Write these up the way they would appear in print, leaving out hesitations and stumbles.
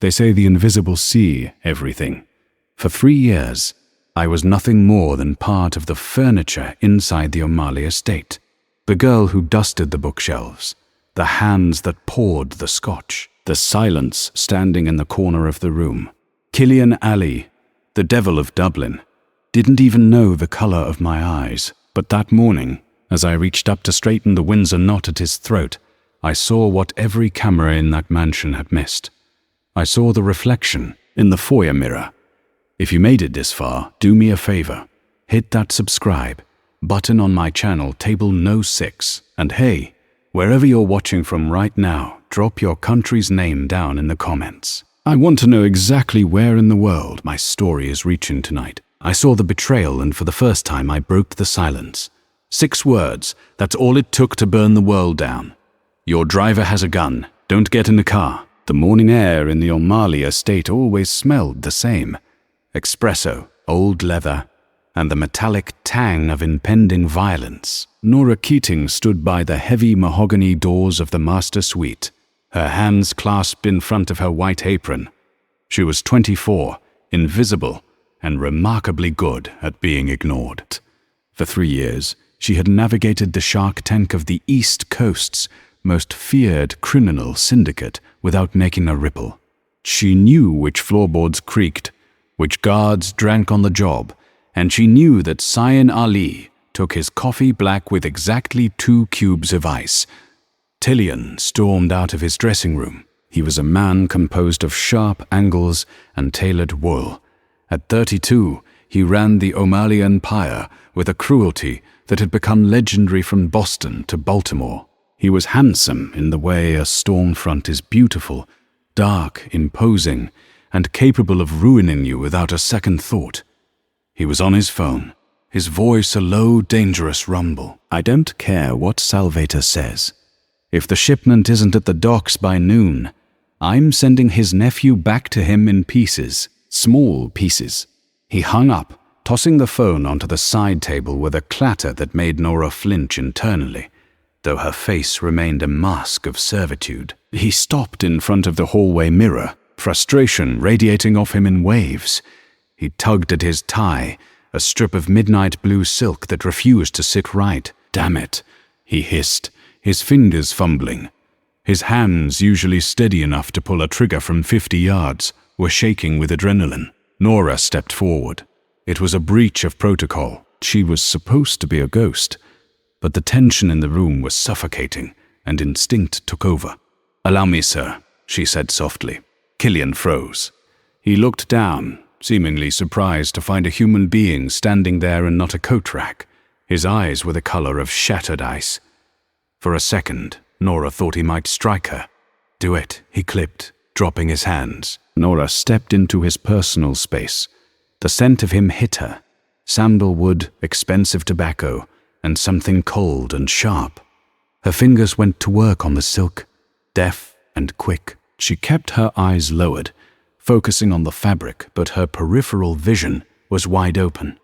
They say the invisible see everything. For 3 years, I was nothing more than part of the furniture inside the O'Malley estate. The girl who dusted the bookshelves, the hands that poured the scotch, the silence standing in the corner of the room. Killian Ali, the devil of Dublin, didn't even know the colour of my eyes. But that morning, as I reached up to straighten the Windsor knot at his throat, I saw what every camera in that mansion had missed. I saw the reflection in the foyer mirror. If you made it this far, do me a favour. Hit that subscribe button on my channel, Table No 6. And hey, wherever you're watching from right now, drop your country's name down in the comments. I want to know exactly where in the world my story is reaching tonight. I saw the betrayal, and for the first time I broke the silence. 6 words, that's all it took to burn the world down. Your driver has a gun, don't get in the car. The morning air in the O'Malley estate always smelled the same. Espresso, old leather, and the metallic tang of impending violence. Nora Keating stood by the heavy mahogany doors of the master suite, her hands clasped in front of her white apron. She was 24, invisible, and remarkably good at being ignored. For 3 years, she had navigated the shark tank of the East Coast's most feared criminal syndicate without making a ripple. She knew which floorboards creaked, which guards drank on the job, and she knew that Cyan Ali took his coffee black with exactly 2 cubes of ice. Tillian stormed out of his dressing room. He was a man composed of sharp angles and tailored wool. At 32, he ran the O'Malley empire with a cruelty that had become legendary from Boston to Baltimore. He was handsome in the way a storm front is beautiful, dark, imposing, and capable of ruining you without a second thought. He was on his phone, his voice a low, dangerous rumble. I don't care what Salvator says. If the shipment isn't at the docks by noon, I'm sending his nephew back to him in pieces. Small pieces. He hung up, tossing the phone onto the side table with a clatter that made Nora flinch internally, though her face remained a mask of servitude. He stopped in front of the hallway mirror, frustration radiating off him in waves. He tugged at his tie, a strip of midnight blue silk that refused to sit right. Damn it, he hissed, his fingers fumbling. His hands, usually steady enough to pull a trigger from 50 yards, were shaking with adrenaline. Nora stepped forward. It was a breach of protocol. She was supposed to be a ghost, but the tension in the room was suffocating, and instinct took over. "Allow me, sir," she said softly. Killian froze. He looked down, seemingly surprised to find a human being standing there and not a coat rack. His eyes were the color of shattered ice. For a second, Nora thought he might strike her. "Do it," he clipped, dropping his hands. Nora stepped into his personal space. The scent of him hit her. Sandalwood, expensive tobacco, and something cold and sharp. Her fingers went to work on the silk, deft and quick. She kept her eyes lowered, focusing on the fabric, but her peripheral vision was wide open.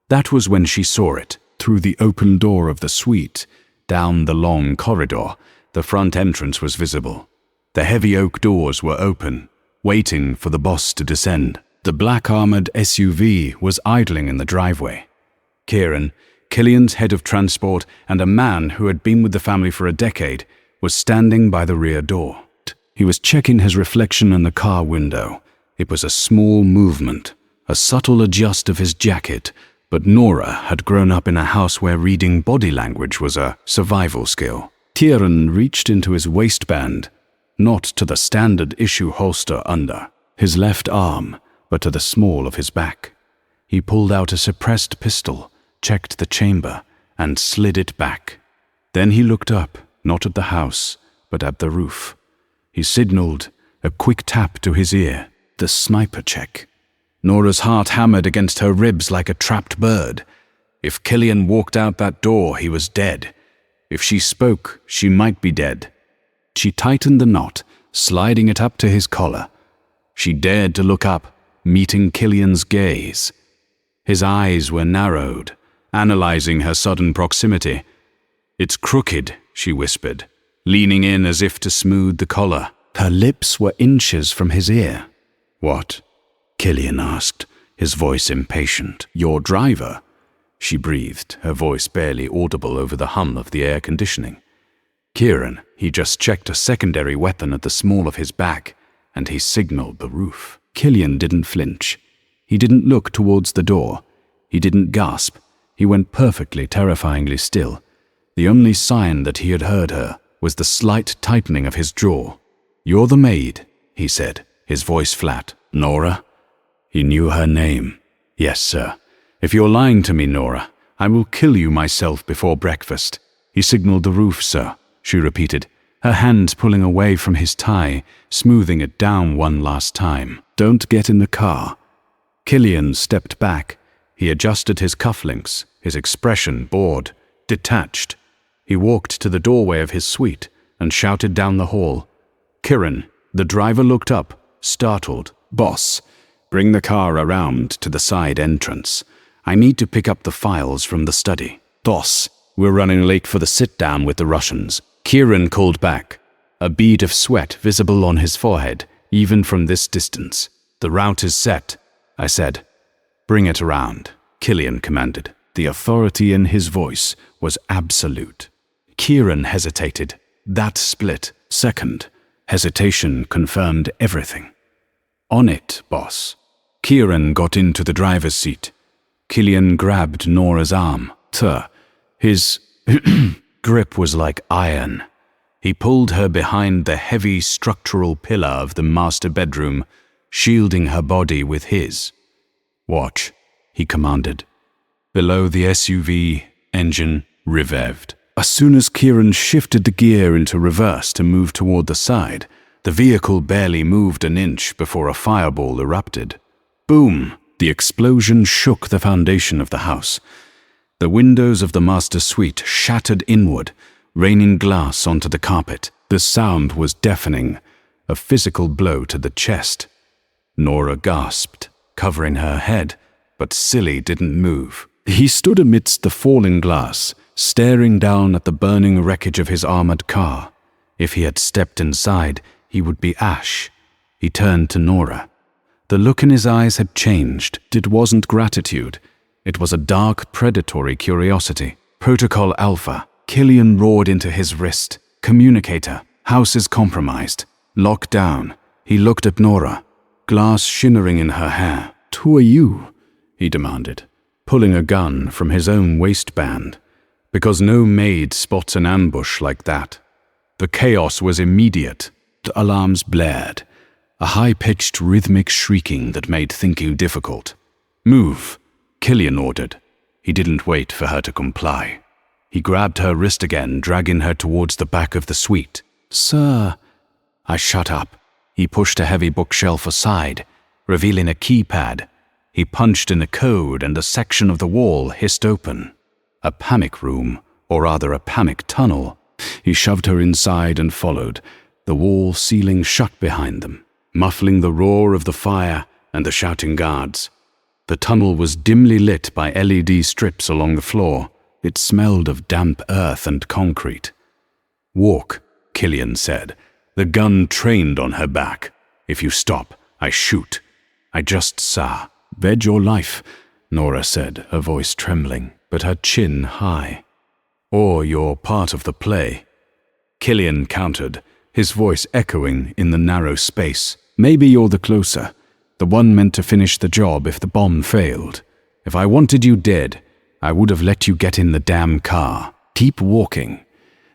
That was when she saw it, through the open door of the suite. Down the long corridor, the front entrance was visible. The heavy oak doors were open, waiting for the boss to descend. The black-armored SUV was idling in the driveway. Kieran, Killian's head of transport and a man who had been with the family for a decade, was standing by the rear door. He was checking his reflection in the car window. It was a small movement, a subtle adjust of his jacket, but Nora had grown up in a house where reading body language was a survival skill. Kieran reached into his waistband, not to the standard issue holster under his left arm, but to the small of his back. He pulled out a suppressed pistol, checked the chamber, and slid it back. Then he looked up, not at the house, but at the roof. He signaled, a quick tap to his ear, the sniper check. Nora's heart hammered against her ribs like a trapped bird. If Killian walked out that door, he was dead. If she spoke, she might be dead. She tightened the knot, sliding it up to his collar. She dared to look up, meeting Killian's gaze. His eyes were narrowed, analyzing her sudden proximity. "It's crooked," she whispered, leaning in as if to smooth the collar. Her lips were inches from his ear. "What?" Killian asked, his voice impatient. "Your driver?" She breathed, her voice barely audible over the hum of the air conditioning. "Kieran, he just checked a secondary weapon at the small of his back, and he signaled the roof." Killian didn't flinch. He didn't look towards the door. He didn't gasp. He went perfectly, terrifyingly still. The only sign that he had heard her was the slight tightening of his jaw. "You're the maid," he said, his voice flat. "Nora?" He knew her name. "Yes, sir. If you're lying to me, Nora, I will kill you myself before breakfast." "He signaled the roof, sir," she repeated, her hand pulling away from his tie, smoothing it down one last time. "Don't get in the car." Killian stepped back. He adjusted his cufflinks, his expression bored, detached. He walked to the doorway of his suite and shouted down the hall. "Kieran." The driver looked up, startled. "Boss, bring the car around to the side entrance. I need to pick up the files from the study." "Boss, we're running late for the sit-down with the Russians." Kieran called back, a bead of sweat visible on his forehead, even from this distance. "The route is set," I said. "Bring it around," Killian commanded. The authority in his voice was absolute. Kieran hesitated. That split second, hesitation confirmed everything. "On it, boss." Kieran got into the driver's seat. Killian grabbed Nora's arm. His grip was like iron. He pulled her behind the heavy structural pillar of the master bedroom, shielding her body with his. "Watch," he commanded. Below the SUV, engine revved. As soon as Kieran shifted the gear into reverse to move toward the side, the vehicle barely moved an inch before a fireball erupted. Boom! The explosion shook the foundation of the house. The windows of the master suite shattered inward, raining glass onto the carpet. The sound was deafening, a physical blow to the chest. Nora gasped, covering her head, but Silly didn't move. He stood amidst the falling glass, staring down at the burning wreckage of his armored car. If he had stepped inside, he would be ash. He turned to Nora. The look in his eyes had changed. It wasn't gratitude. It was a dark, predatory curiosity. "Protocol Alpha." Killian roared into his wrist. "Communicator. House is compromised. Lock down." He looked at Nora, glass shimmering in her hair. "Who are you?" he demanded, pulling a gun from his own waistband. Because no maid spots an ambush like that. The chaos was immediate. The alarms blared, a high-pitched rhythmic shrieking that made thinking difficult. "Move," Killian ordered. He didn't wait for her to comply. He grabbed her wrist again, dragging her towards the back of the suite. "Sir." I shut up. He pushed a heavy bookshelf aside, revealing a keypad. He punched in a code and a section of the wall hissed open. A panic room, or rather a panic tunnel. He shoved her inside and followed, the wall ceiling shut behind them, muffling the roar of the fire and the shouting guards. The tunnel was dimly lit by LED strips along the floor. It smelled of damp earth and concrete. "Walk," Killian said, the gun trained on her back. "If you stop, I shoot." "I just saw." "Bet your life," Nora said, her voice trembling, but her chin high. "Or you're part of the play." Killian countered, his voice echoing in the narrow space. "Maybe you're the closer, the one meant to finish the job if the bomb failed. If I wanted you dead, I would have let you get in the damn car. Keep walking."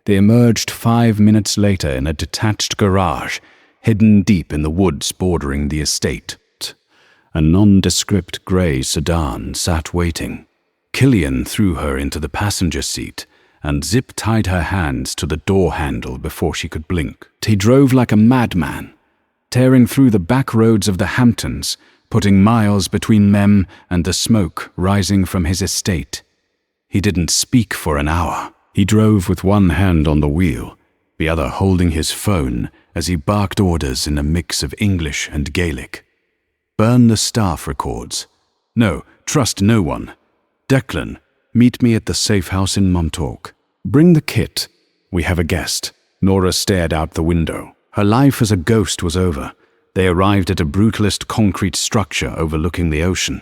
They emerged 5 minutes later in a detached garage, hidden deep in the woods bordering the estate. A nondescript grey sedan sat waiting. Killian threw her into the passenger seat and zip-tied her hands to the door handle before she could blink. He drove like a madman, tearing through the back roads of the Hamptons, putting miles between them and the smoke rising from his estate. He didn't speak for an hour. He drove with one hand on the wheel, the other holding his phone as he barked orders in a mix of English and Gaelic. "Burn the staff records. No, trust no one. Declan, meet me at the safe house in Montauk. Bring the kit. We have a guest." Nora stared out the window, Her life as a ghost was over. They arrived at a brutalist concrete structure overlooking the ocean.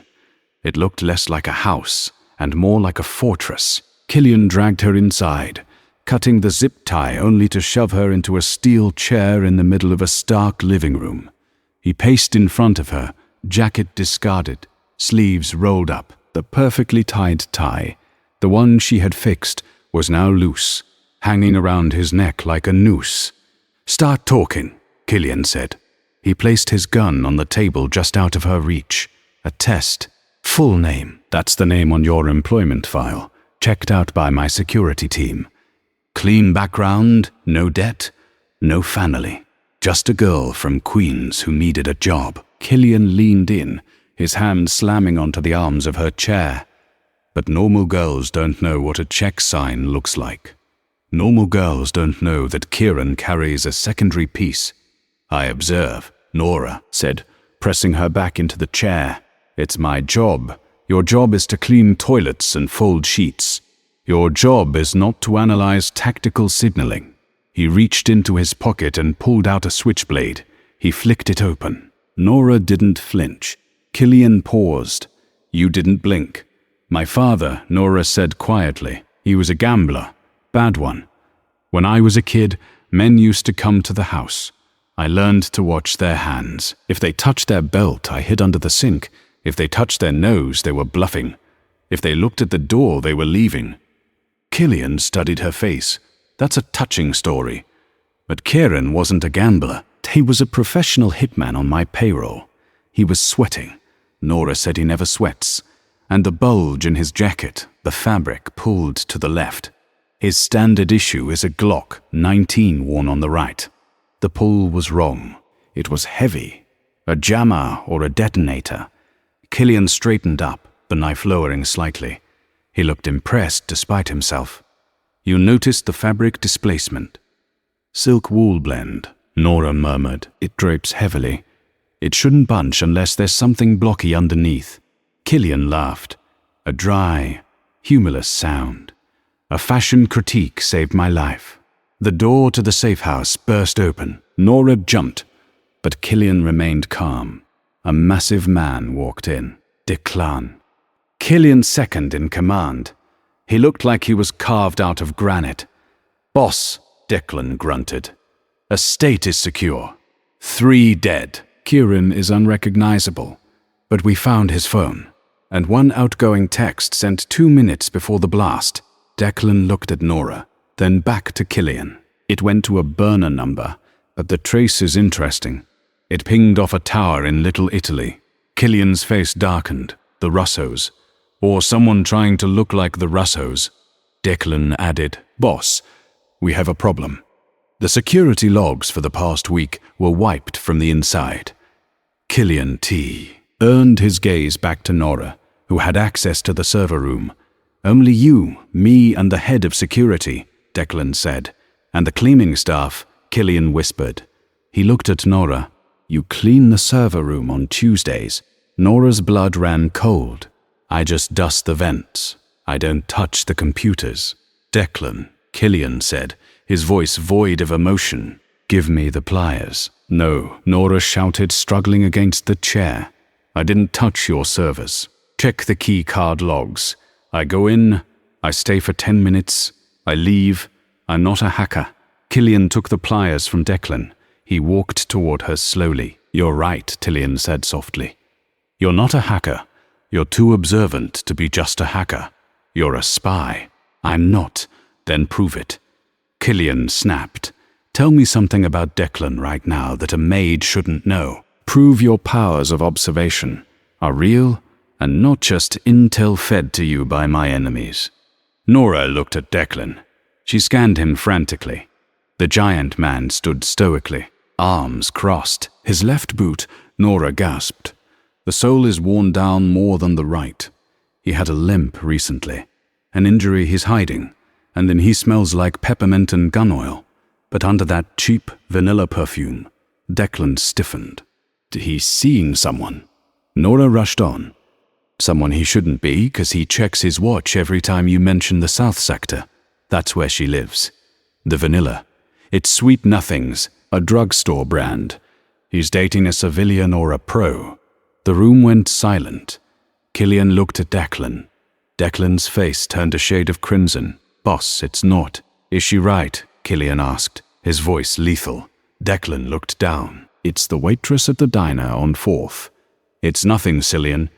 It looked less like a house and more like a fortress. Killian dragged her inside, cutting the zip tie only to shove her into a steel chair in the middle of a stark living room. He paced in front of her, jacket discarded, sleeves rolled up, the perfectly tied tie, the one she had fixed, was now loose, hanging around his neck like a noose. "Start talking," Killian said. He placed his gun on the table just out of her reach. A test. "Full name, that's the name on your employment file, checked out by my security team. Clean background, no debt, no family. Just a girl from Queens who needed a job." Killian leaned in, his hand slamming onto the arms of her chair. "But normal girls don't know what a check sign looks like. Normal girls don't know that Kieran carries a secondary piece." "I observe," Nora said, pressing her back into the chair. "It's my job. Your job is to clean toilets and fold sheets. Your job is not to analyze tactical signaling." He reached into his pocket and pulled out a switchblade. He flicked it open. Nora didn't flinch. Killian paused. "You didn't blink." "My father," Nora said quietly. "He was a gambler. Bad one. When I was a kid, men used to come to the house. I learned to watch their hands. If they touched their belt, I hid under the sink. If they touched their nose, they were bluffing. If they looked at the door, they were leaving." Killian studied her face. "That's a touching story. But Kieran wasn't a gambler. He was a professional hitman on my payroll. He was sweating. Nora said he never sweats. And the bulge in his jacket, the fabric pulled to the left. His standard issue is a Glock 19 worn on the right. The pull was wrong. It was heavy. A jammer or a detonator." Killian straightened up, the knife lowering slightly. He looked impressed despite himself. "You noticed the fabric displacement." "Silk wool blend," Nora murmured. "It drapes heavily. It shouldn't bunch unless there's something blocky underneath." Killian laughed. A dry, humorless sound. "A fashion critique saved my life." The door to the safe house burst open. Nora jumped, but Killian remained calm. A massive man walked in. Declan. Killian's second in command. He looked like he was carved out of granite. "Boss," Declan grunted. "Estate is secure. 3 dead. Kieran is unrecognizable, but we found his phone, and one outgoing text sent 2 minutes before the blast." Declan looked at Nora, then back to Killian. "It went to a burner number, but the trace is interesting. It pinged off a tower in Little Italy." Killian's face darkened. "The Russos. Or someone trying to look like the Russos." Declan added, "Boss, we have a problem. The security logs for the past week were wiped from the inside." Killian earned his gaze back to Nora, who had access to the server room. "Only you, me, and the head of security," Declan said. "And the cleaning staff," Killian whispered. He looked at Nora. "You clean the server room on Tuesdays." Nora's blood ran cold. "I just dust the vents. I don't touch the computers." "Declan," Killian said, his voice void of emotion. "Give me the pliers." "No," Nora shouted, struggling against the chair. "I didn't touch your servers. Check the key card logs. I go in, I stay for 10 minutes, I leave. I'm not a hacker." Killian took the pliers from Declan. He walked toward her slowly. "You're right," Killian said softly. "You're not a hacker. You're too observant to be just a hacker. You're a spy." "I'm not." "Then prove it." Killian snapped. "Tell me something about Declan right now that a maid shouldn't know. Prove your powers of observation are real and not just intel fed to you by my enemies." Nora looked at Declan. She scanned him frantically. The giant man stood stoically, arms crossed. His left boot, Nora gasped. The sole is worn down more than the right. He had a limp recently, an injury he's hiding, and then he smells like peppermint and gun oil. But under that cheap vanilla perfume, Declan stiffened. He's seeing someone. Nora rushed on. Someone he shouldn't be, 'cause he checks his watch every time you mention the South Sector. That's where she lives. The vanilla. It's sweet nothings, a drugstore brand. He's dating a civilian or a pro. The room went silent. Killian looked at Declan. Declan's face turned a shade of crimson. "Boss, it's not." "Is she right?" Killian asked, his voice lethal. Declan looked down. "It's the waitress at the diner on 4th. "It's nothing, Cillian."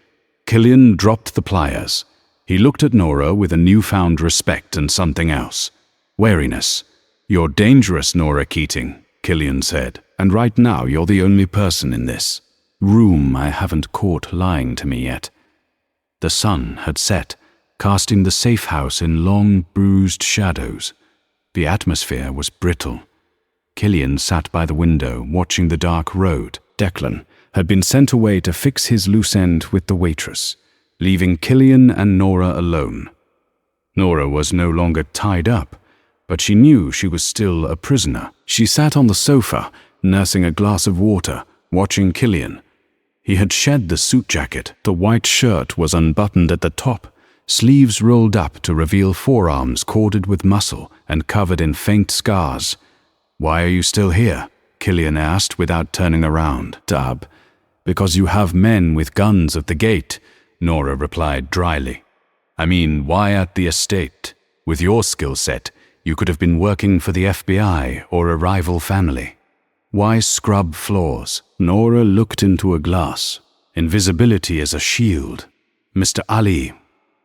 Killian dropped the pliers. He looked at Nora with a newfound respect and something else. Wariness. "You're dangerous, Nora Keating," Killian said, "and right now you're the only person in this room I haven't caught lying to me yet." The sun had set, casting the safe house in long, bruised shadows. The atmosphere was brittle. Killian sat by the window, watching the dark road. Declan had been sent away to fix his loose end with the waitress, leaving Killian and Nora alone. Nora was no longer tied up, but she knew she was still a prisoner. She sat on the sofa, nursing a glass of water, watching Killian. He had shed the suit jacket. The white shirt was unbuttoned at the top, sleeves rolled up to reveal forearms corded with muscle and covered in faint scars. "Why are you still here?" Killian asked without turning around. "Dab, because you have men with guns at the gate," Nora replied dryly. "I mean, why at the estate? With your skill set, you could have been working for the FBI or a rival family. Why scrub floors?" Nora looked into a glass. "Invisibility is a shield. Mr. Ali,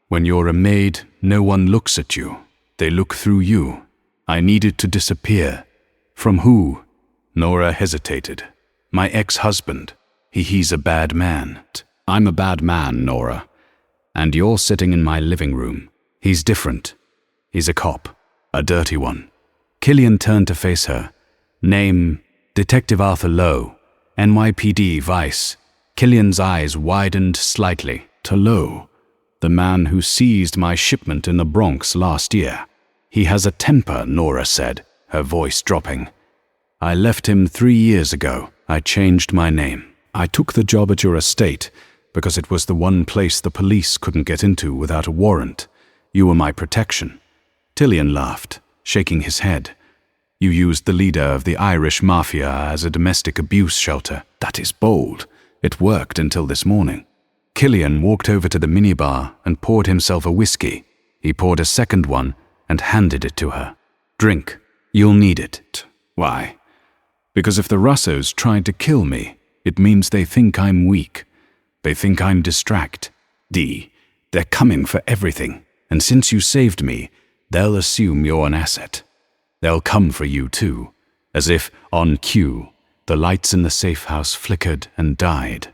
when you're a maid, no one looks at you. They look through you. I needed to disappear." "From who?" Nora hesitated. "My ex-husband. He's a bad man." "I'm a bad man, Nora. And you're sitting in my living room. He's different. He's a cop. A dirty one." Killian turned to face her. "Name, Detective Arthur Lowe, NYPD Vice." Killian's eyes widened slightly. "To Lowe, the man who seized my shipment in the Bronx last year. He has a temper," Nora said, her voice dropping. "I left him 3 years ago. I changed my name. I took the job at your estate because it was the one place the police couldn't get into without a warrant. You were my protection." Killian laughed, shaking his head. "You used the leader of the Irish MAFIA as a domestic abuse shelter. That is bold. It worked until this morning." Killian walked over to the minibar and poured himself a whiskey. He poured a second one and handed it to her. "Drink. You'll need it." "Why?" "Because if the Russos tried to kill me, it means they think I'm weak. They think I'm distract. They're coming for everything. And since you saved me, they'll assume you're an asset. They'll come for you too." As if on cue, the lights in the safe house flickered and died.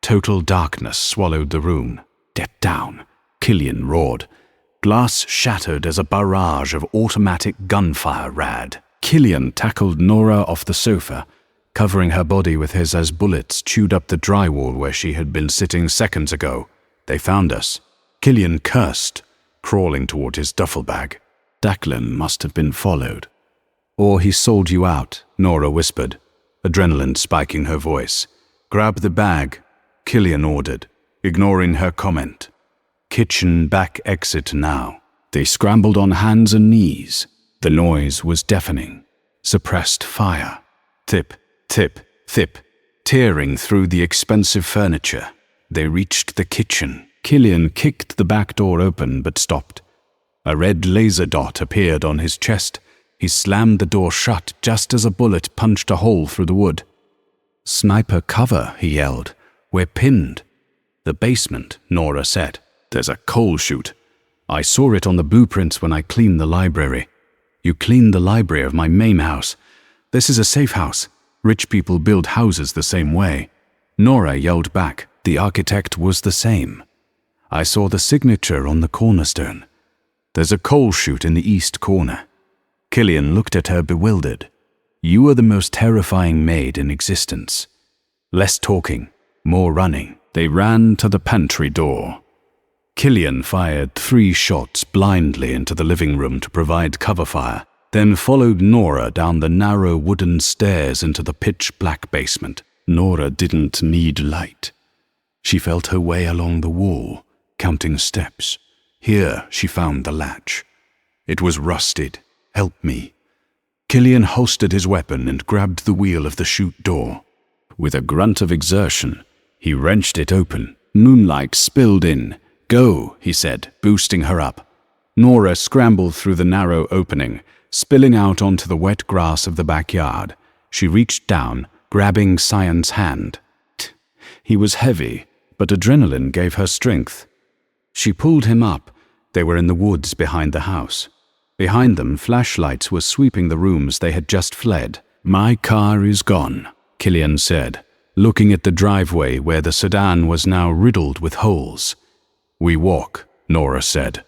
Total darkness swallowed the room. "Get down," Killian roared. Glass shattered as a barrage of automatic gunfire rad. Killian tackled Nora off the sofa, covering her body with his as bullets chewed up the drywall where she had been sitting seconds ago. "They found us." Killian cursed, crawling toward his duffel bag. "Declan must have been followed." "Or he sold you out," Nora whispered, adrenaline spiking her voice. "Grab the bag," Killian ordered, ignoring her comment. "Kitchen back exit now." They scrambled on hands and knees. The noise was deafening. Suppressed fire. Thip, thip, thip, tearing through the expensive furniture. They reached the kitchen. Killian kicked the back door open but stopped. A red laser dot appeared on his chest. He slammed the door shut just as a bullet punched a hole through the wood. "Sniper cover," he yelled. "We're pinned." "The basement," Nora said. "There's a coal chute. I saw it on the blueprints when I cleaned the library." "You cleaned the library of my main house. This is a safe house. Rich people build houses the same way." Nora yelled back. "The architect was the same. I saw the signature on the cornerstone. There's a coal chute in the east corner." Killian looked at her bewildered. "You are the most terrifying maid in existence." Less talking, more running. They ran to the pantry door. Killian fired 3 shots blindly into the living room to provide cover fire, then followed Nora down the narrow wooden stairs into the pitch-black basement. Nora didn't need light. She felt her way along the wall, counting steps. Here she found the latch. It was rusted. "Help me." Killian holstered his weapon and grabbed the wheel of the chute door. With a grunt of exertion, he wrenched it open. Moonlight spilled in. "Go," he said, boosting her up. Nora scrambled through the narrow opening, spilling out onto the wet grass of the backyard. She reached down, grabbing Cyan's hand. He was heavy, but adrenaline gave her strength. She pulled him up. They were in the woods behind the house. Behind them, flashlights were sweeping the rooms they had just fled. "My car is gone," Killian said, looking at the driveway where the sedan was now riddled with holes. "We walk," Nora said.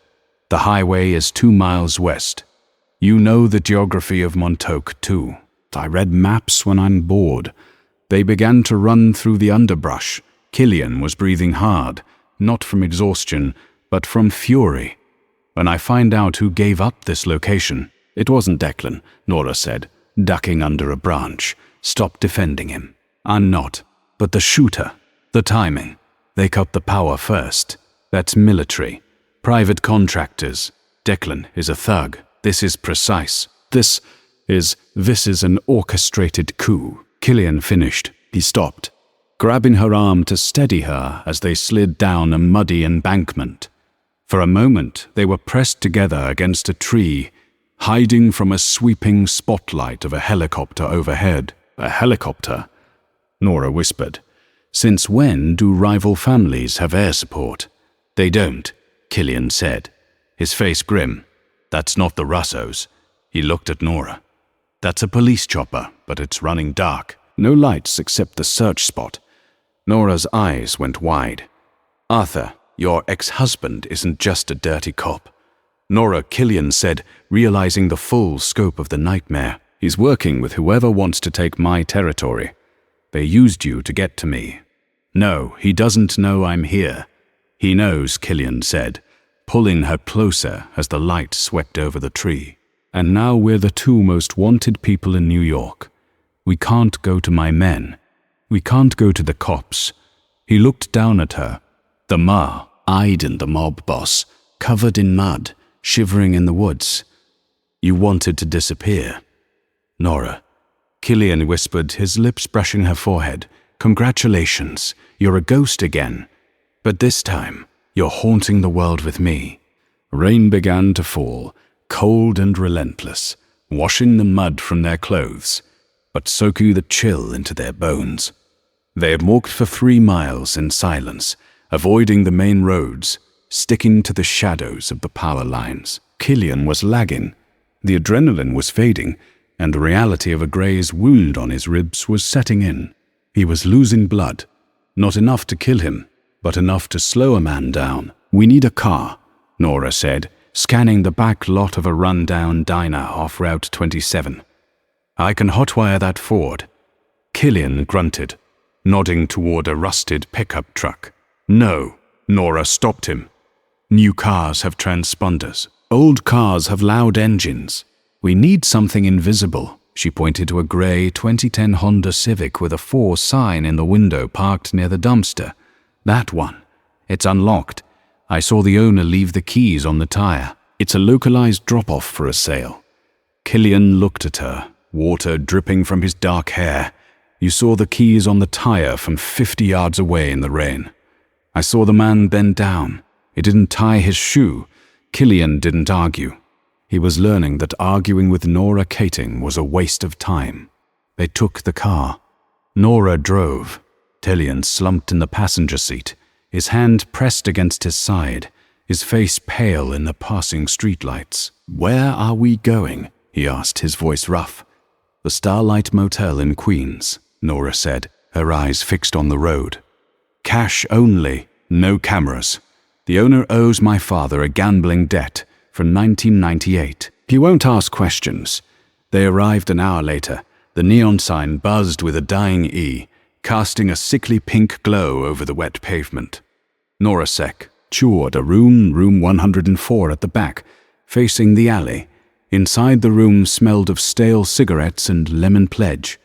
"The highway is 2 miles west. You know the geography of Montauk, too. I read maps when I'm bored." They began to run through the underbrush. Killian was breathing hard, not from exhaustion, but from fury. "When I find out who gave up this location—" "It wasn't Declan," Nora said, ducking under a branch. "Stop defending him." "I'm not. But the shooter, the timing. They cut the power first. That's military. Private contractors. Declan is a thug. This is precise. This is an orchestrated coup." Killian finished. He stopped, grabbing her arm to steady her as they slid down a muddy embankment. For a moment, they were pressed together against a tree, hiding from a sweeping spotlight of a helicopter overhead. "A helicopter?" Nora whispered. "Since when do rival families have air support?" "They don't," Killian said, his face grim. "That's not the Russos." He looked at Nora. "That's a police chopper, but it's running dark. No lights except the search spot." Nora's eyes went wide. "Arthur, your ex-husband isn't just a dirty cop." "Nora," Killian said, realizing the full scope of the nightmare. "He's working with whoever wants to take my territory. They used you to get to me." "No, he doesn't know I'm here." "He knows," Killian said, pulling her closer as the light swept over the tree. "And now we're the 2 most wanted people in New York. We can't go to my men. We can't go to the cops." He looked down at her. The Ma, Aiden, the mob boss, covered in mud, shivering in the woods. "You wanted to disappear." "Nora," Killian whispered, his lips brushing her forehead. "Congratulations, you're a ghost again. But this time, you're haunting the world with me." Rain began to fall, cold and relentless, washing the mud from their clothes, but soaking the chill into their bones. They had walked for 3 miles in silence, avoiding the main roads, sticking to the shadows of the power lines. Killian was lagging. The adrenaline was fading, and the reality of a graze wound on his ribs was setting in. He was losing blood. Not enough to kill him, but enough to slow a man down. "We need a car," Nora said, scanning the back lot of a run-down diner off Route 27. "I can hotwire that Ford." Killian grunted, nodding toward a rusted pickup truck. "No," Nora stopped him. "New cars have transponders. Old cars have loud engines. We need something invisible." She pointed to a grey 2010 Honda Civic with a 4 sign in the window parked near the dumpster. "That one. It's unlocked. I saw the owner leave the keys on the tire. It's a localized drop-off for a sale." Killian looked at her, water dripping from his dark hair. "You saw the keys on the tire from 50 yards away in the rain." "I saw the man bend down. He didn't tie his shoe." Killian didn't argue. He was learning that arguing with Nora Kating was a waste of time. They took the car. Nora drove. Killian slumped in the passenger seat, his hand pressed against his side, his face pale in the passing streetlights. "Where are we going?" he asked, his voice rough. "The Starlight Motel in Queens," Nora said, her eyes fixed on the road. "Cash only, no cameras. The owner owes my father a gambling debt from 1998. He won't ask questions." They arrived an hour later. The neon sign buzzed with a dying E, casting a sickly pink glow over the wet pavement. Nora secured a room 104 at the back, facing the alley. Inside the room smelled of stale cigarettes and lemon pledge.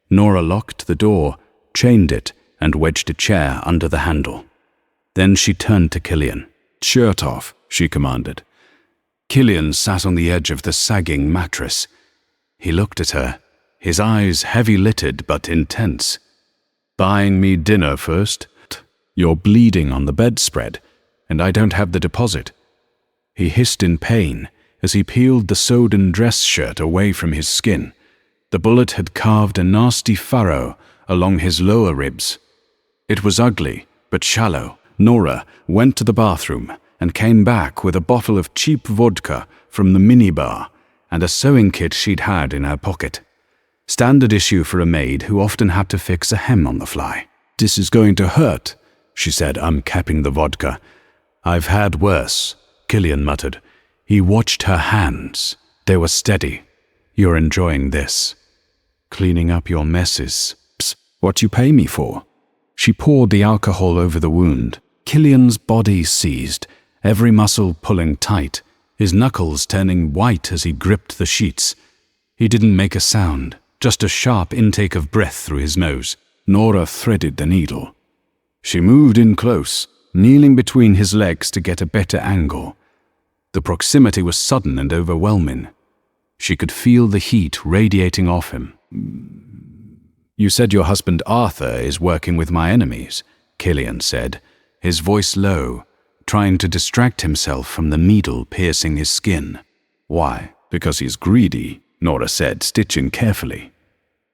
Nora locked the door, chained it, and wedged a chair under the handle. Then she turned to Killian. "Shirt off," she commanded. Killian sat on the edge of the sagging mattress. He looked at her, his eyes heavy-lidded but intense. "Buying me dinner first? You're bleeding on the bedspread, and I don't have the deposit." He hissed in pain as he peeled the sewed-in dress shirt away from his skin. The bullet had carved a nasty furrow along his lower ribs. It was ugly, but shallow. Nora went to the bathroom and came back with a bottle of cheap vodka from the minibar and a sewing kit she'd had in her pocket. Standard issue for a maid who often had to fix a hem on the fly. "This is going to hurt," she said, uncapping the vodka. "I've had worse," Killian muttered. He watched her hands. They were steady. "You're enjoying this. Cleaning up your messes. Psst, what you pay me for?" She poured the alcohol over the wound. Killian's body seized, every muscle pulling tight, his knuckles turning white as he gripped the sheets. He didn't make a sound, just a sharp intake of breath through his nose. Nora threaded the needle. She moved in close, kneeling between his legs to get a better angle. The proximity was sudden and overwhelming. She could feel the heat radiating off him. "You said your husband Arthur is working with my enemies," Killian said, his voice low, trying to distract himself from the needle piercing his skin. "Why? Because he's greedy," Nora said, stitching carefully.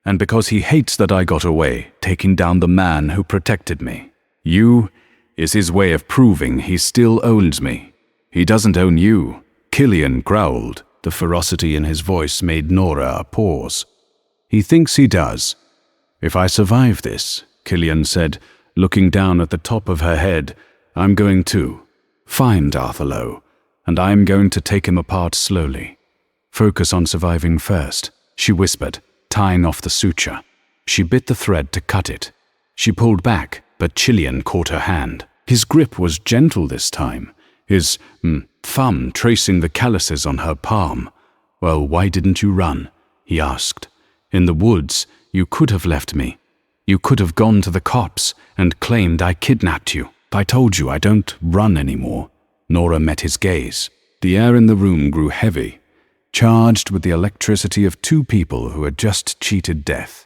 "And because he hates that I got away, taking down the man who protected me. You is his way of proving he still owns me. He doesn't own you," Killian growled. The ferocity in his voice made Nora pause. "He thinks he does. If I survive this," Killian said, looking down at the top of her head, "I'm going to find Arthur Lowe, and I'm going to take him apart slowly. Focus on surviving first," she whispered, tying off the suture. She bit the thread to cut it. She pulled back, but Killian caught her hand. His grip was gentle this time, his thumb tracing the calluses on her palm. "Well, why didn't you run?" he asked. "In the woods, you could have left me. You could have gone to the cops and claimed I kidnapped you. I told you I don't run anymore." Nora met his gaze. The air in the room grew heavy, charged with the electricity of two people who had just cheated death.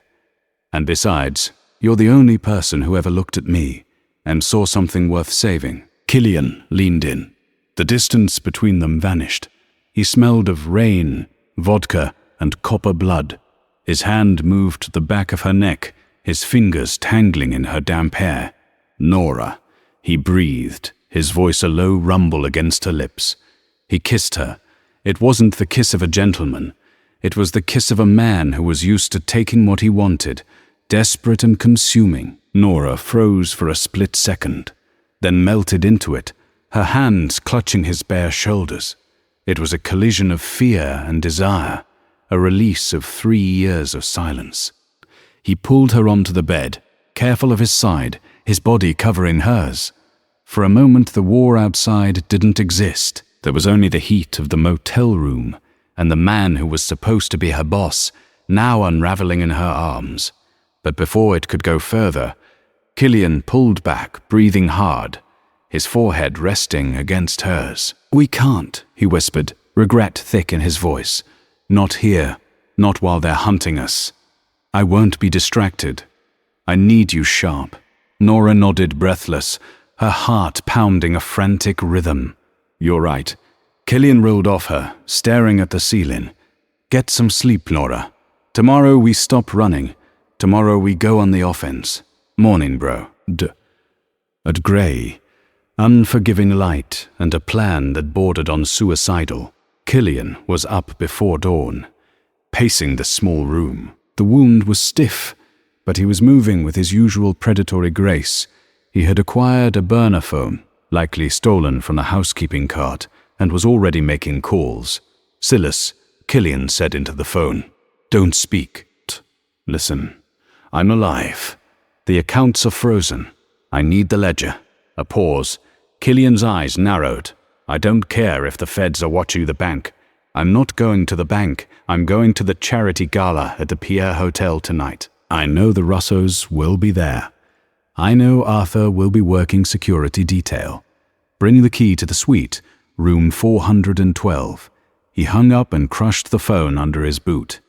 "And besides, you're the only person who ever looked at me and saw something worth saving." Killian leaned in. The distance between them vanished. He smelled of rain, vodka, and copper blood. His hand moved to the back of her neck, his fingers tangling in her damp hair. "Nora," he breathed, his voice a low rumble against her lips. He kissed her. It wasn't the kiss of a gentleman. It was the kiss of a man who was used to taking what he wanted, desperate and consuming. Nora froze for a split second, then melted into it, her hands clutching his bare shoulders. It was a collision of fear and desire, a release of 3 years of silence. He pulled her onto the bed, careful of his side, his body covering hers. For a moment the war outside didn't exist. There was only the heat of the motel room, and the man who was supposed to be her boss, now unraveling in her arms. But before it could go further, Killian pulled back, breathing hard, his forehead resting against hers. "We can't," he whispered, regret thick in his voice. "Not here, not while they're hunting us. I won't be distracted. I need you sharp." Nora nodded, breathless, her heart pounding a frantic rhythm. "You're right." Killian rolled off her, staring at the ceiling. "Get some sleep, Nora. Tomorrow we stop running. Tomorrow we go on the offense. Morning, bro." At grey, unforgiving light and a plan that bordered on suicidal, Killian was up before dawn, pacing the small room. The wound was stiff, but he was moving with his usual predatory grace. He had acquired a burner phone, likely stolen from the housekeeping cart, and was already making calls. "Silas," Killian said into the phone. "Don't speak. Listen, I'm alive. The accounts are frozen. I need the ledger." A pause. Killian's eyes narrowed. "I don't care if the feds are watching the bank. I'm not going to the bank. I'm going to the charity gala at the Pierre Hotel tonight. I know the Russos will be there. I know Arthur will be working security detail. Bring the key to the suite, room 412. He hung up and crushed the phone under his boot.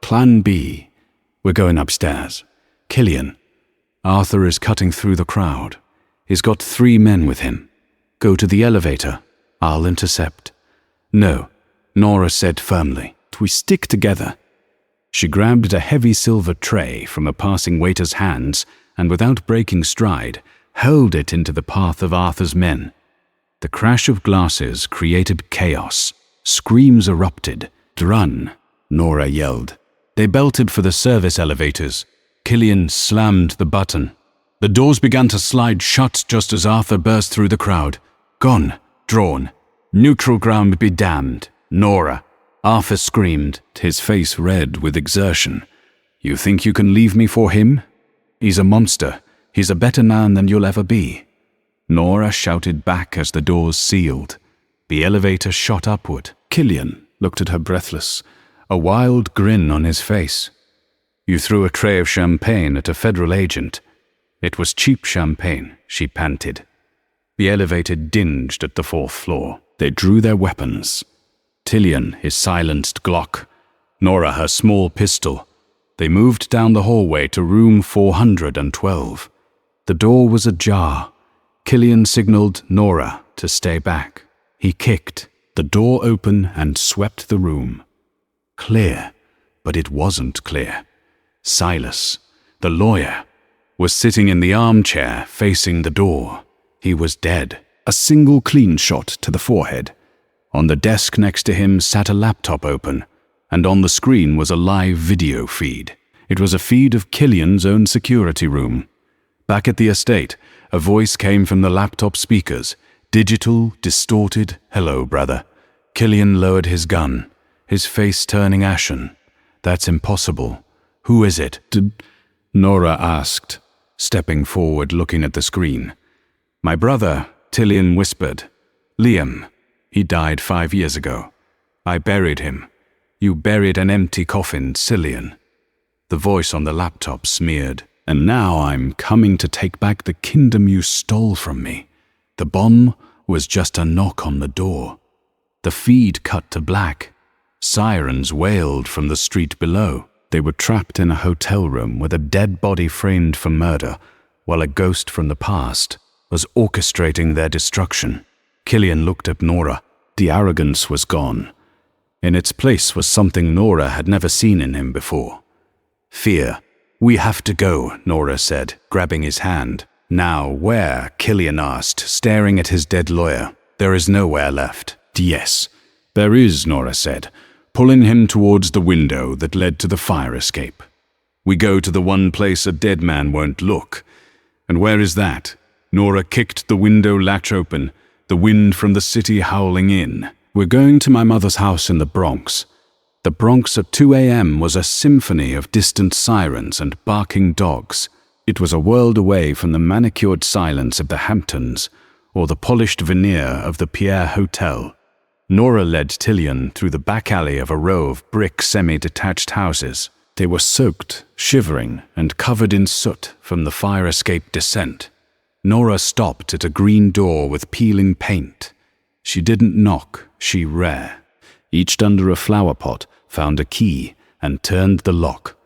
Plan B. We're going upstairs. Killian. Arthur is cutting through the crowd. He's got 3 men with him. Go to the elevator. I'll intercept. No, Nora said firmly. We stick together. She grabbed a heavy silver tray from a passing waiter's hands and, without breaking stride, hurled it into the path of Arthur's men. The crash of glasses created chaos. Screams erupted. "Run," Nora yelled. They belted for the service elevators. Killian slammed the button. The doors began to slide shut just as Arthur burst through the crowd. "Gone. Drawn. Neutral ground be damned. Nora." Arthur screamed, his face red with exertion. "You think you can leave me for him? He's a monster. He's a better man than you'll ever be." Nora shouted back as the doors sealed. The elevator shot upward. Killian looked at her breathless, a wild grin on his face. "You threw a tray of champagne at a federal agent." "It was cheap champagne," she panted. The elevator dinged at the 4th floor. They drew their weapons. Killian his silenced Glock, Nora her small pistol. They moved down the hallway to room 412. The door was ajar. Killian signaled Nora to stay back. He kicked the door open and swept the room. Clear, but it wasn't clear. Silas, the lawyer, was sitting in the armchair facing the door. He was dead. A single clean shot to the forehead. On the desk next to him sat a laptop open, and on the screen was a live video feed. It was a feed of Killian's own security room. Back at the estate, a voice came from the laptop speakers. Digital, distorted, "Hello, brother." Killian lowered his gun, his face turning ashen. "That's impossible. Who is it?" Nora asked, stepping forward looking at the screen. "My brother," Killian whispered. "Liam. He died 5 years ago. I buried him. You buried an empty coffin, Cillian." The voice on the laptop smeared. "And now I'm coming to take back the kingdom you stole from me." The bomb was just a knock on the door. The feed cut to black. Sirens wailed from the street below. They were trapped in a hotel room with a dead body framed for murder, while a ghost from the past was orchestrating their destruction. Killian looked at Nora. The arrogance was gone. In its place was something Nora had never seen in him before. Fear. "We have to go," Nora said, grabbing his hand. "Now where?" Killian asked, staring at his dead lawyer. "There is nowhere left." "Yes, there is," Nora said, pulling him towards the window that led to the fire escape. "We go to the one place a dead man won't look." "And where is that?" Nora kicked the window latch open, the wind from the city howling in. "We're going to my mother's house in the Bronx." The Bronx at 2 a.m. was a symphony of distant sirens and barking dogs. It was a world away from the manicured silence of the Hamptons or the polished veneer of the Pierre Hotel. Nora led Killian through the back alley of a row of brick semi-detached houses. They were soaked, shivering, and covered in soot from the fire escape descent. Nora stopped at a green door with peeling paint. She didn't knock, she reached under a flower pot, found a key, and turned the lock.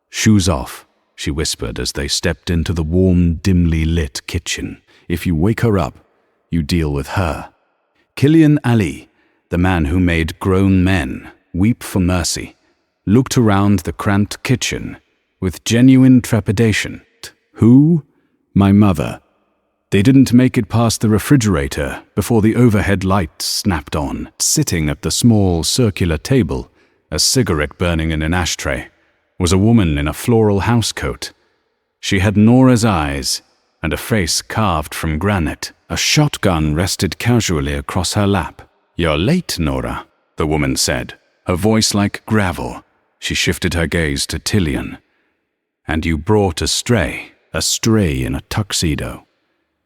"Shoes off," she whispered as they stepped into the warm, dimly lit kitchen. "If you wake her up, you deal with her." Killian Ali, the man who made grown men weep for mercy, looked around the cramped kitchen with genuine trepidation. "Who?" "My mother." They didn't make it past the refrigerator before the overhead lights snapped on. Sitting at the small circular table, a cigarette burning in an ashtray, was a woman in a floral housecoat. She had Nora's eyes and a face carved from granite. A shotgun rested casually across her lap. "You're late, Nora," the woman said, her voice like gravel. She shifted her gaze to Killian. "And you brought a stray in a tuxedo."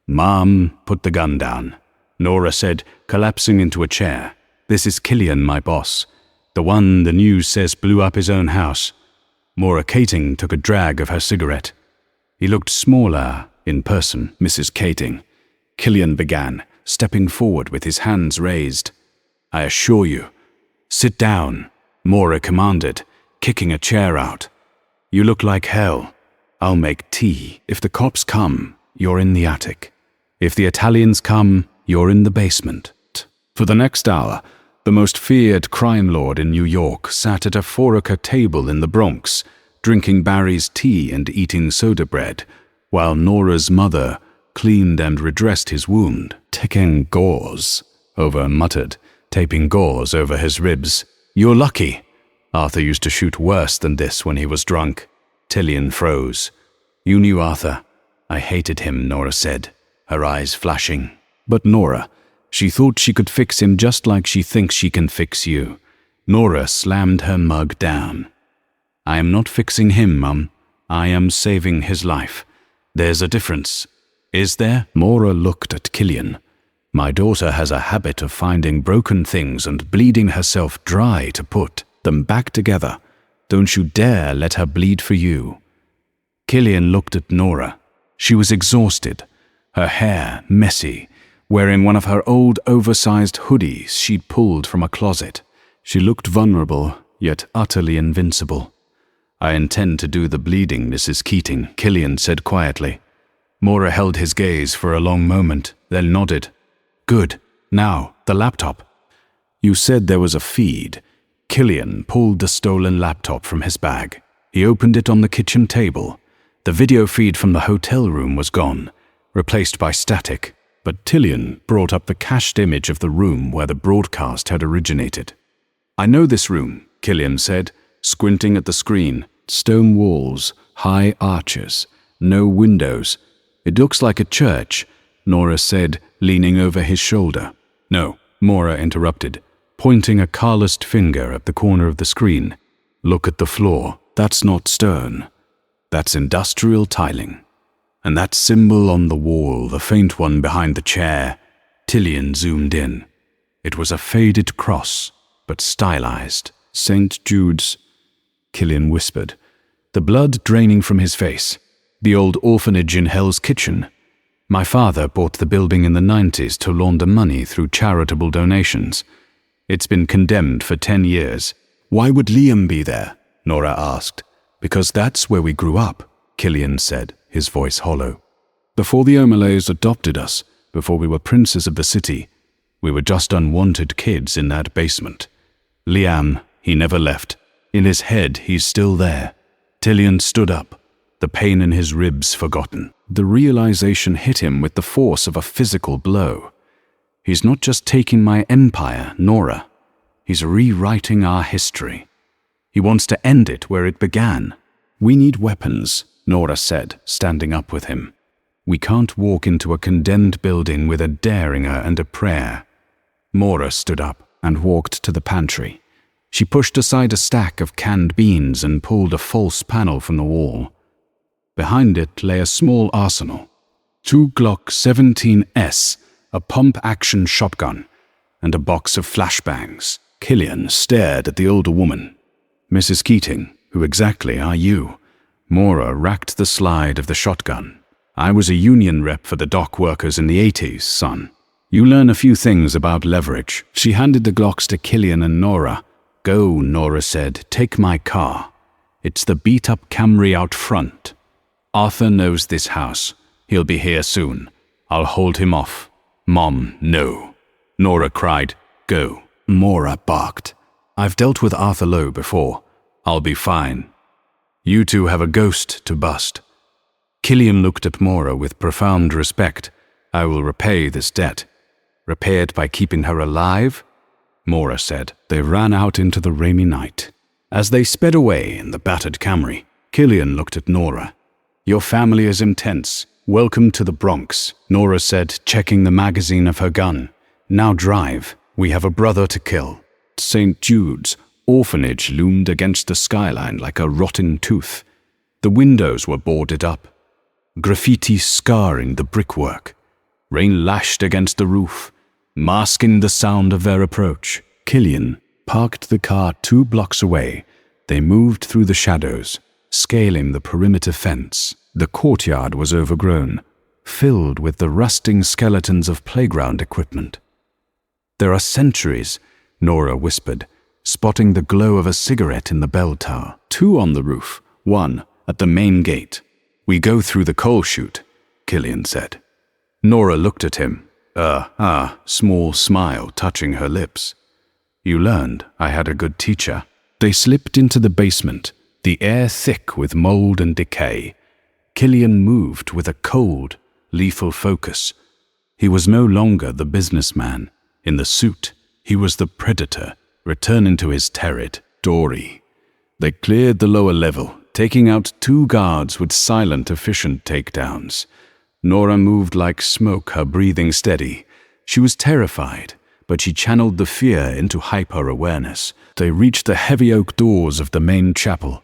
"Mom, put the gun down," Nora said, collapsing into a chair. "This is Killian, my boss. The one the news says blew up his own house." Maura Kating took a drag of her cigarette. He looked smaller in person, Mrs. Kating. Killian began, stepping forward with his hands raised. "I assure you." "Sit down," Maura commanded. kicking a chair out. You look like hell. I'll make tea. If the cops come, you're in the attic. If the Italians come, you're in the basement. For the next hour, the most feared crime lord in New York sat at a four-acre table in the Bronx, drinking Barry's tea and eating soda bread, while Nora's mother cleaned and redressed his wound. Taking gauze, Over muttered, taping gauze over his ribs. You're lucky. Arthur used to shoot worse than this when he was drunk. Tillian froze. You knew Arthur. I hated him, Nora said, her eyes flashing. But Nora, she thought she could fix him just like she thinks she can fix you. Nora slammed her mug down. I am not fixing him, Mum. I am saving his life. There's a difference. Is there? Nora looked at Killian. My daughter has a habit of finding broken things and bleeding herself dry to put them back together. Don't you dare let her bleed for you. Killian looked at Nora. She was exhausted, her hair messy, wearing one of her old oversized hoodies she'd pulled from a closet. She looked vulnerable, yet utterly invincible. I intend to do the bleeding, Mrs. Keating, Killian said quietly. Nora held his gaze for a long moment, then nodded. Good. Now, the laptop. You said there was a feed. Killian pulled the stolen laptop from his bag. He opened it on the kitchen table. The video feed from the hotel room was gone, replaced by static, but Tillian brought up the cached image of the room where the broadcast had originated. I know this room, Killian said, squinting at the screen. Stone walls, high arches, no windows. It looks like a church, Nora said, leaning over his shoulder. No, Nora interrupted, pointing a calloused finger at the corner of the screen. Look at the floor. That's not stone. That's industrial tiling. And that symbol on the wall, the faint one behind the chair, Tillian zoomed in. It was a faded cross, but stylized. St. Jude's, Killian whispered, the blood draining from his face. The old orphanage in Hell's Kitchen. My father bought the building in the 90s to launder money through charitable donations. It's been condemned for 10 years. Why would Liam be there? Nora asked. Because that's where we grew up, Killian said, his voice hollow. Before the O'Malays adopted us, before we were princes of the city, we were just unwanted kids in that basement. Liam, he never left. In his head, he's still there. Tillian stood up, the pain in his ribs forgotten. The realization hit him with the force of a physical blow. He's not just taking my empire, Nora. He's rewriting our history. He wants to end it where it began. We need weapons, Nora said, standing up with him. We can't walk into a condemned building with a Derringer and a prayer. Nora stood up and walked to the pantry. She pushed aside a stack of canned beans and pulled a false panel from the wall. Behind it lay a small arsenal, 2 Glock 17s, a pump-action shotgun, and a box of flashbangs. Killian stared at the older woman. Mrs. Keating, who exactly are you? Nora racked the slide of the shotgun. I was a union rep for the dock workers in the 80s, son. You learn a few things about leverage. She handed the Glocks to Killian and Nora. Go, Nora said, take my car. It's the beat-up Camry out front. Arthur knows this house. He'll be here soon. I'll hold him off. Mom, no. Nora cried, go. Nora barked. I've dealt with Arthur Lowe before. I'll be fine. You two have a ghost to bust. Killian looked at Nora with profound respect. I will repay this debt. Repay it by keeping her alive? Nora said. They ran out into the rainy night. As they sped away in the battered Camry, Killian looked at Nora. Your family is intense. Welcome to the Bronx, Nora said, checking the magazine of her gun. Now drive. We have a brother to kill. St. Jude's orphanage loomed against the skyline like a rotten tooth. The windows were boarded up, graffiti scarring the brickwork. Rain lashed against the roof, masking the sound of their approach. Killian parked the car 2 blocks away. They moved through the shadows, scaling the perimeter fence. The courtyard was overgrown, filled with the rusting skeletons of playground equipment. There are centuries, Nora whispered, spotting the glow of a cigarette in the bell tower. 2 on the roof, 1 at the main gate. We go through the coal chute, Killian said. Nora looked at him, small smile touching her lips. You learned I had a good teacher. They slipped into the basement, the air thick with mold and decay. Killian moved with a cold, lethal focus. He was no longer the businessman. In the suit, he was the predator, returning to his territory. They cleared the lower level, taking out 2 guards with silent, efficient takedowns. Nora moved like smoke, her breathing steady. She was terrified, but she channeled the fear into hyper-awareness. They reached the heavy oak doors of the main chapel.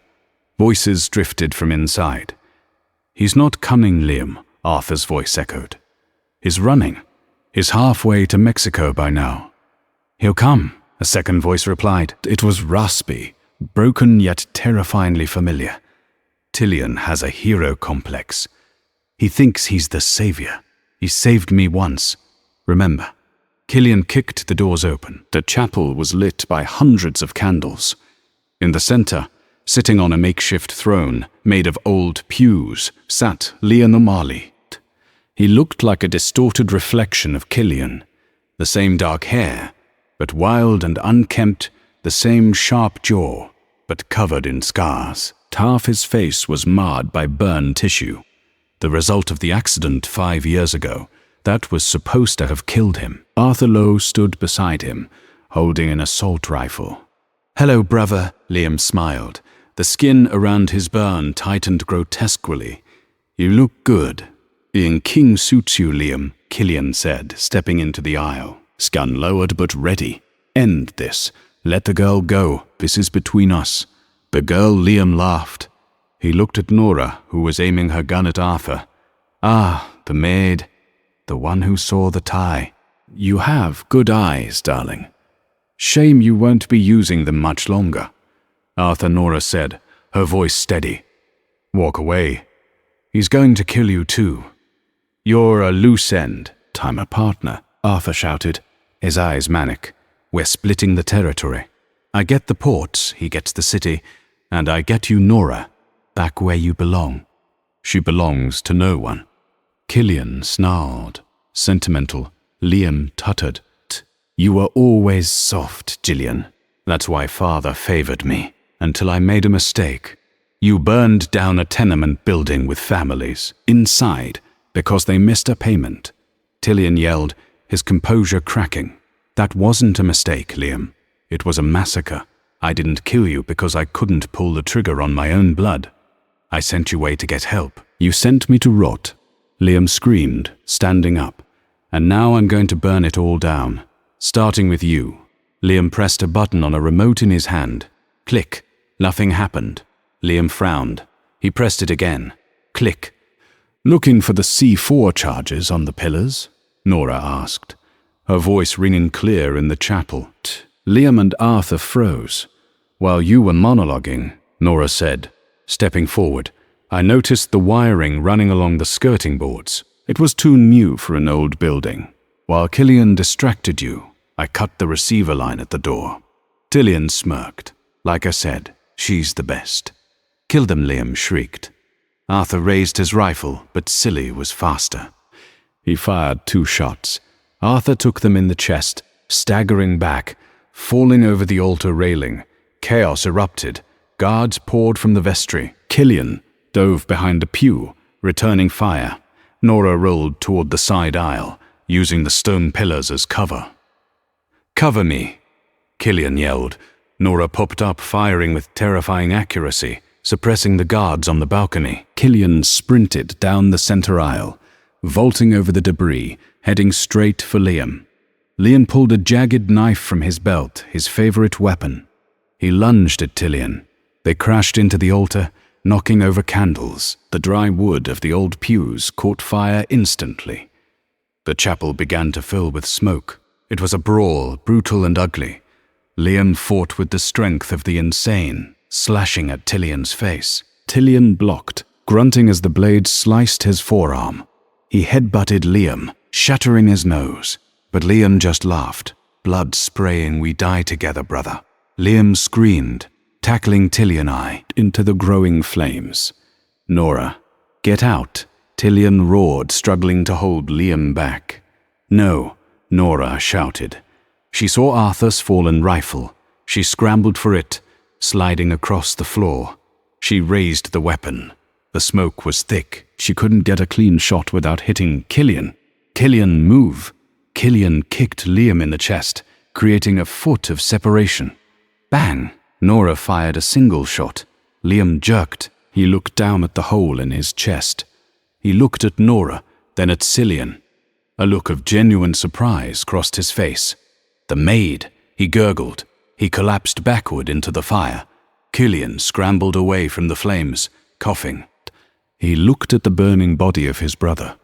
Voices drifted from inside. He's not coming, Liam, Arthur's voice echoed. He's running. He's halfway to Mexico by now. He'll come, a second voice replied. It was raspy, broken yet terrifyingly familiar. Killian has a hero complex. He thinks he's the savior. He saved me once. Remember? Killian kicked the doors open. The chapel was lit by hundreds of candles. In the center, sitting on a makeshift throne made of old pews, sat Liam O'Malley. He looked like a distorted reflection of Killian. The same dark hair, but wild and unkempt, the same sharp jaw, but covered in scars. Half his face was marred by burned tissue, the result of the accident 5 years ago that was supposed to have killed him. Arthur Lowe stood beside him, holding an assault rifle. Hello, brother, Liam smiled. The skin around his burn tightened grotesquely. You look good. Being king suits you, Liam, Killian said, stepping into the aisle. Gun lowered but ready. End this. Let the girl go. This is between us. The girl, Liam laughed. He looked at Nora, who was aiming her gun at Arthur. Ah, the maid. The one who saw the tie. You have good eyes, darling. Shame you won't be using them much longer. Arthur, Nora said, her voice steady. Walk away. He's going to kill you too. You're a loose end. I'm a partner, Arthur shouted, his eyes manic. We're splitting the territory. I get the ports, he gets the city, and I get you Nora, back where you belong. She belongs to no one. Killian snarled. Sentimental. Liam tuttered. You were always soft, Gillian. That's why father favored me, until I made a mistake. You burned down a tenement building with families, inside, because they missed a payment. Killian yelled, his composure cracking. That wasn't a mistake, Liam. It was a massacre. I didn't kill you because I couldn't pull the trigger on my own blood. I sent you away to get help. You sent me to rot. Liam screamed, standing up. And now I'm going to burn it all down. Starting with you. Liam pressed a button on a remote in his hand. Click. Nothing happened. Liam frowned. He pressed it again. Click. Looking for the C4 charges on the pillars? Nora asked, her voice ringing clear in the chapel. Liam and Arthur froze. While you were monologuing, Nora said, stepping forward, I noticed the wiring running along the skirting boards. It was too new for an old building. While Killian distracted you, I cut the receiver line at the door. Killian smirked. Like I said, she's the best. Kill them, Liam shrieked. Arthur raised his rifle, but Silly was faster. He fired 2 shots. Arthur took them in the chest, staggering back, falling over the altar railing. Chaos erupted. Guards poured from the vestry. Killian dove behind a pew, returning fire. Nora rolled toward the side aisle, using the stone pillars as cover. Cover me, Killian yelled. Nora popped up, firing with terrifying accuracy, suppressing the guards on the balcony. Killian sprinted down the center aisle, vaulting over the debris, heading straight for Liam. Liam pulled a jagged knife from his belt, his favorite weapon. He lunged at Killian. They crashed into the altar, knocking over candles. The dry wood of the old pews caught fire instantly. The chapel began to fill with smoke. It was a brawl, brutal and ugly. Liam fought with the strength of the insane, slashing at Killian's face. Killian blocked, grunting as the blade sliced his forearm. He headbutted Liam, shattering his nose. But Liam just laughed. Blood spraying, we die together, brother. Liam screamed, tackling Tilly and I into the growing flames. "Nora, get out," Tillian roared, struggling to hold Liam back. "No," Nora shouted. She saw Arthur's fallen rifle. She scrambled for it, sliding across the floor. She raised the weapon. The smoke was thick. She couldn't get a clean shot without hitting Killian. "Killian, move!" Killian kicked Liam in the chest, creating a foot of separation. Bang! Nora fired a single shot. Liam jerked. He looked down at the hole in his chest. He looked at Nora, then at Cillian. A look of genuine surprise crossed his face. "The maid," he gurgled. He collapsed backward into the fire. Killian scrambled away from the flames, coughing. He looked at the burning body of his brother.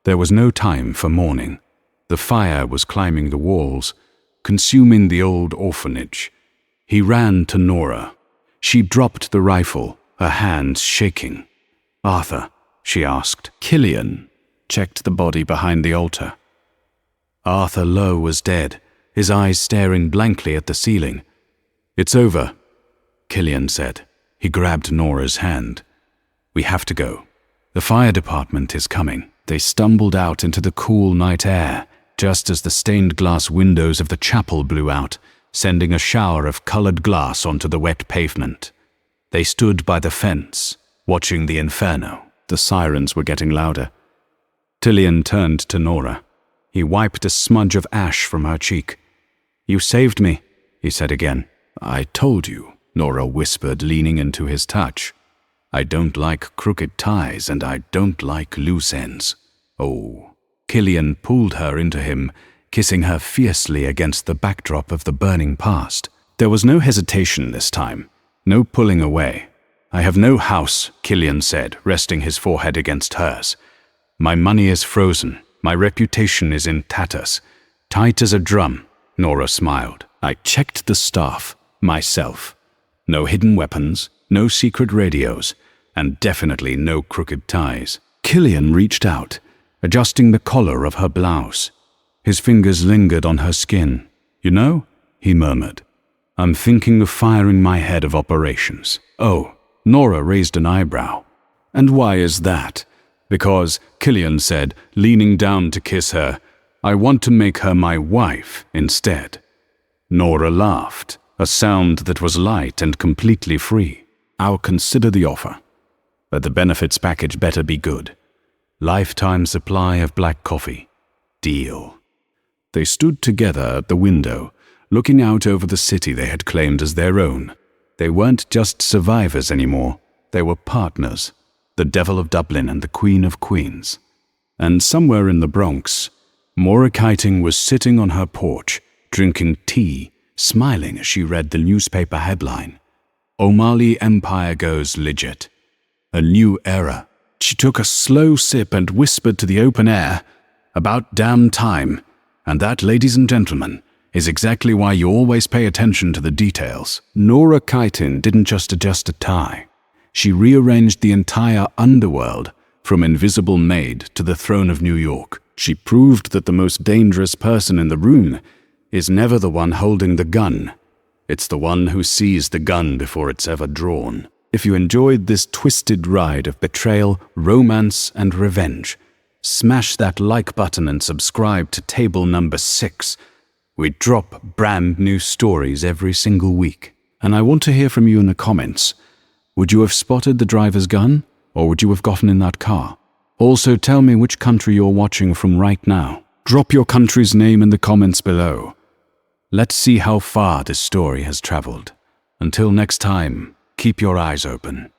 There was no time for mourning. The fire was climbing the walls, consuming the old orphanage. He ran to Nora. She dropped the rifle, her hands shaking. "Arthur," she asked. Killian checked the body behind the altar. Arthur Lowe was dead, his eyes staring blankly at the ceiling. "It's over," Killian said. He grabbed Nora's hand. "We have to go. The fire department is coming." They stumbled out into the cool night air, just as the stained glass windows of the chapel blew out, sending a shower of colored glass onto the wet pavement. They stood by the fence, watching the inferno. The sirens were getting louder. Tillian turned to Nora. He wiped a smudge of ash from her cheek. "You saved me," he said again. "I told you," Nora whispered, leaning into his touch. "I don't like crooked ties and I don't like loose ends." "Oh." Killian pulled her into him, kissing her fiercely against the backdrop of the burning past. There was no hesitation this time, no pulling away. "I have no house," Killian said, resting his forehead against hers. "My money is frozen. My reputation is in tatters. Tight as a drum," Nora smiled. "I checked the staff, myself. No hidden weapons, no secret radios, and definitely no crooked ties." Killian reached out, adjusting the collar of her blouse. His fingers lingered on her skin. "You know," he murmured, "I'm thinking of firing my head of operations." "Oh," Nora raised an eyebrow. "And why is that?" "Because," Killian said, leaning down to kiss her, "I want to make her my wife instead." Nora laughed, a sound that was light and completely free. "I'll consider the offer, but the benefits package better be good. Lifetime supply of black coffee. Deal." They stood together at the window, looking out over the city they had claimed as their own. They weren't just survivors anymore. They were partners, the Devil of Dublin and the Queen of Queens. And somewhere in the Bronx, Maura Keating was sitting on her porch, drinking tea, smiling as she read the newspaper headline, "O'Malley Empire Goes Legit. A New Era." She took a slow sip and whispered to the open air, "About damn time. And that, ladies and gentlemen, is exactly why you always pay attention to the details." Maura Keating didn't just adjust a tie. She rearranged the entire underworld, from Invisible Maid to the throne of New York. She proved that the most dangerous person in the room is never the one holding the gun. It's the one who sees the gun before it's ever drawn. If you enjoyed this twisted ride of betrayal, romance, and revenge, smash that like button and subscribe to table number 6. We drop brand new stories every single week. And I want to hear from you in the comments. Would you have spotted the driver's gun, or would you have gotten in that car? Also, tell me which country you're watching from right now. Drop your country's name in the comments below. Let's see how far this story has traveled. Until next time, keep your eyes open.